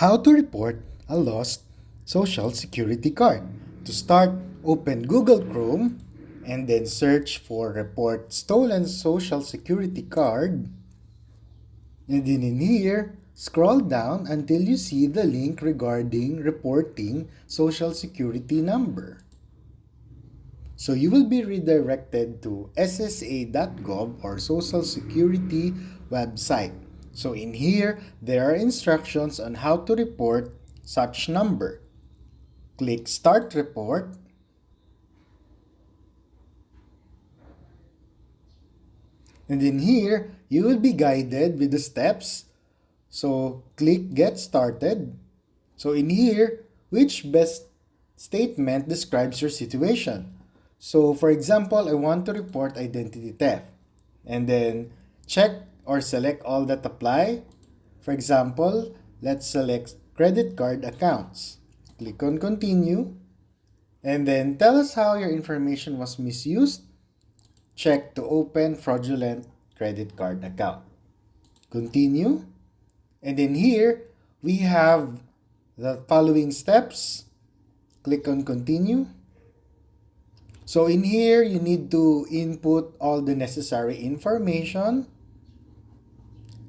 How to report a lost social security card. To start, open Google Chrome and then search for report stolen social security card. And then in here, scroll down until you see the link regarding reporting social security number. So you will be redirected to SSA.gov or Social Security website. So in here, there are instructions on how to report such number. Click Start Report. And in here, you will be guided with the steps. So click Get Started. So in here, which best statement describes your situation? So for example, I want to report identity theft. And then check or select all that apply. For example, let's select credit card accounts. Click on Continue. And then tell us how your information was misused. Check to open fraudulent credit card account. Continue. And in here, we have the following steps. Click on Continue. So in here, you need to input all the necessary information.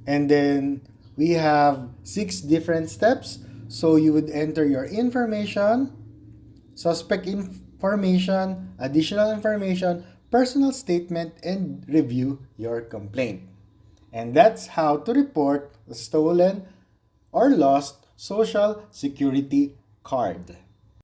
And then we have 6 different steps. So you would enter your information, suspect information, additional information, personal statement, and review your complaint. And that's how to report a stolen or lost social security card.